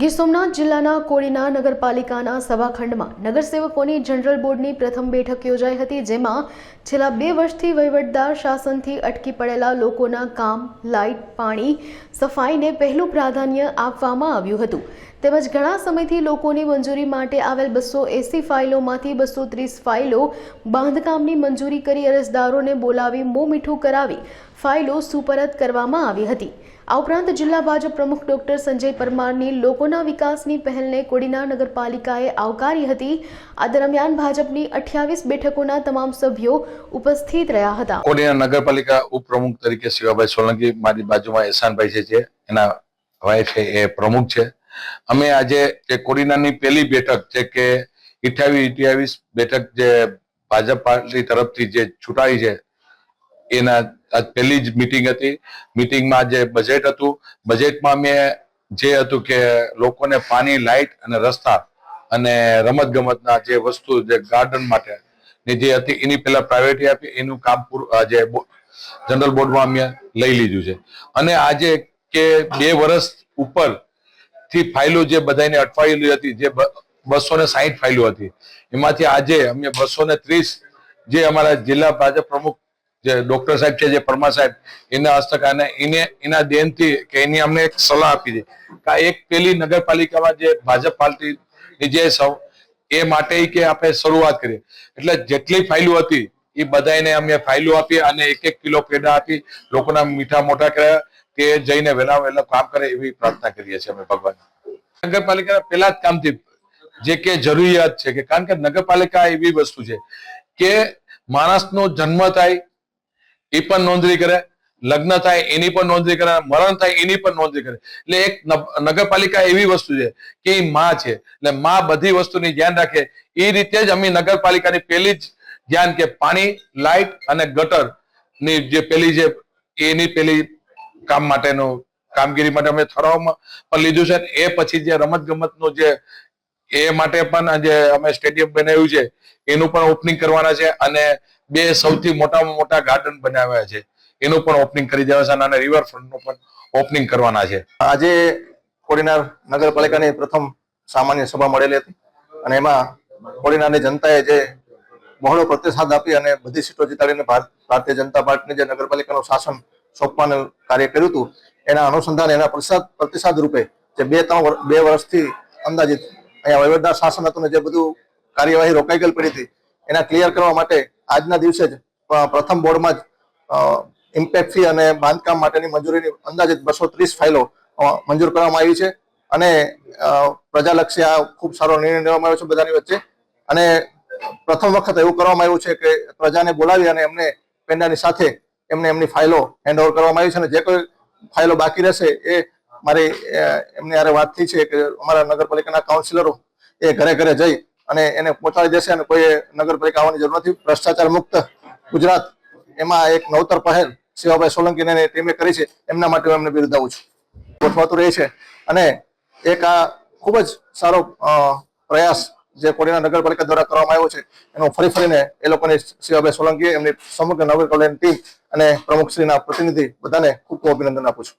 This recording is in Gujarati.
ગીર સોમનાથ જિલ્લાના કોડીના નગરપાલિકાના સભાખંડમાં નગરસેવકોની જનરલ બોર્ડની પ્રથમ બેઠક યોજાઈ હતી, જેમાં છેલ્લા 2 વર્ષથી વહીવટદાર શાસનથી અટકી પડેલા લોકોના કામ, લાઇટ, પાણી, સફાઈને પહેલું પ્રાધાન્ય આપવામાં આવ્યું હતું. તેમજ ઘણા સમયથી લોકોની મંજૂરી માટે આવેલ 280 ફાઇલોમાંથી 230 ફાઇલો બાંધકામની મંજૂરી કરી અરજદારોને બોલાવી મોં મીઠું કરાવી ફાઇલો સુપરત કરવામાં આવી હતી. આ ઉપરાંત જિલ્લા ભાજપ પ્રમુખ ડોક્ટર સંજય પરમારની લોકોના વિકાસની પહેલને કોડીના નગરપાલિકાએ આવકારી હતી. આ દરમિયાન ભાજપની 28 બેઠકોના તમામ સભ્યો ઉપસ્થિત રહ્યા હતા. કોડીના નગરપાલિકા ઉપપ્રમુખ તરીકે શિવાભાઈ સોલંકી, મારી બાજુમાં એહસાનભાઈ છે, એના વાઇફ એ પ્રમુખ છે. અમે આજે જે કોડીનાની પહેલી બેઠક છે કે 28 બેઠક જે ભાજપ પાર્ટી તરફથી જે ચૂંટાઈ છે એના આજ પહેલી જ મીટિંગ હતી. મીટિંગમાં જે બજેટ હતું, બજેટમાં મેં જે હતું કે લોકોને પાણી, લાઇટ અને રસ્તા અને રમત ગમતના જે વસ્તુ, જે ગાર્ડન માટે જે હતી એની પહેલા પ્રાયોરિટી આપી. એનું કામ જે જનરલ બોર્ડમાં મેં લઈ લીધું છે. અને આજે કે 2 વર્ષ ઉપર થી ફાઇલો જે બધાને અટવાયેલી હતી, જે 260 ફાઇલો હતી, એમાંથી આજે અમે 230 જે અમારા જિલ્લા ભાજપ પ્રમુખ જે ડોક્ટર સાહેબ છે, જે પરમાર સાહેબ, એના હસ્તક અને એના દેનથી કે એની અમને એક સલાહ આપી છે કે એક પેલી નગરપાલિકામાં જે ભાજપ પાર્ટીની જે એ માટે કે આપણે શરૂઆત કરીએ. એટલે જેટલી ફાઇલો હતી એ બધાને અમે ફાઇલો આપી અને 1-1 કિલો પેડા આપી લોકોના મીઠા મોઢા કર્યા કે જઈને વહેલા કામ કરે એવી પ્રાર્થના કરીએ છીએ અમે ભગવાન. નગરપાલિકાના પહેલા જ કામથી જે કે જરૂરિયાત છે કે કારણ કે નગરપાલિકા એવી વસ્તુ છે કે માણસનો જન્મ થાય એ પણ નોંધણી કરે, લગ્ન થાય એની પણ નોંધણી કરે, મરણ થાય એની પણ નોંધણી કરે. એટલે એક નગરપાલિકા એવી વસ્તુ છે કે એ માં છે, એટલે માં બધી વસ્તુની ધ્યાન રાખે. એ રીતે જ અમે નગરપાલિકાની પહેલી જ ધ્યાન કે પાણી, લાઇટ અને ગટર ની જે પેલી જે એની પેલી કામ માટેનું કામગીરી માટે અમે ઠરાવમાં પણ લીધું છે. એ પછી જે રમત ગમતનું જે એ માટે પણ જે અમે સ્ટેડિયમ બનાવ્યું છે એનું પણ ઓપનિંગ કરવાના છે અને 2 સૌથી મોટામાં મોટા ગાર્ડન બનાવ્યા છે એનું પણ ઓપનિંગ કરી દેવા છે અને રિવરફ્રન્ટનું પણ ઓપનિંગ કરવાના છે. આજે કોડીનાર નગરપાલિકાની પ્રથમ સામાન્ય સભા મળેલી હતી અને એમાં કોડીનારની જનતાએ જે બહોળો પ્રતિસાદ આપી અને બધી સીટો જીતાડીને ભારતીય જનતા પાર્ટીને જે નગરપાલિકાનું શાસન સોંપવાનું કાર્ય કર્યું હતું, એના અનુસંધાને એના પ્રતિસાદ રૂપે જે 2 વર્ષથી અંદાજિત અહીંયા વહીવટદાર શાસન હતું ને જે બધું કાર્યવાહી રોકાઈ ગયેલ પડી હતી એના ક્લિયર કરવા માટે આજના દિવસે જ પ્રથમ બોર્ડમાં જ ઇમ્પેક્ટ ફી અને બાંધકામ માટેની મંજૂરીની અંદાજિત 230 ફાઇલો મંજૂર કરવામાં આવી છે. અને પ્રજાલક્ષી આ ખૂબ સારો નિર્ણય લેવામાં આવ્યો છે બધાની વચ્ચે. અને પ્રથમ વખત એવું કરવામાં આવ્યું છે કે પ્રજાને બોલાવી અને એમને પેંડાની સાથે એમની ફાઇલો હેન્ડઓવર કરવામાં આવી છે. અને જે કોઈ ફાઇલો બાકી રહેશે એ મારી એમની હારે વાત થઈ છે કે અમારા નગરપાલિકાના કાઉન્સિલરો એ ઘરે ઘરે જઈ અને એને પહોંચાડી દેશે અને કોઈ નગરપાલિકા આવવાની જરૂર નથી. ભ્રષ્ટાચાર મુક્ત ગુજરાત એમાં એક નવતર પહેલ શિવાભાઈ સોલંકીને ટીમે કરી છે, એમના માટે હું એમને બિરદાવું છું. ગોઠવાતું રહે છે અને એક આ ખૂબ જ સારો પ્રયાસ જે કોડીના નગરપાલિકા દ્વારા કરવામાં આવ્યો છે એનો ફરીને એ લોકોની શિવાભાઈ સોલંકી, એમની સમગ્ર નગરપાલિકાની ટીમ અને પ્રમુખશ્રીના પ્રતિનિધિ બધાને ખૂબ ખૂબ અભિનંદન આપું છું.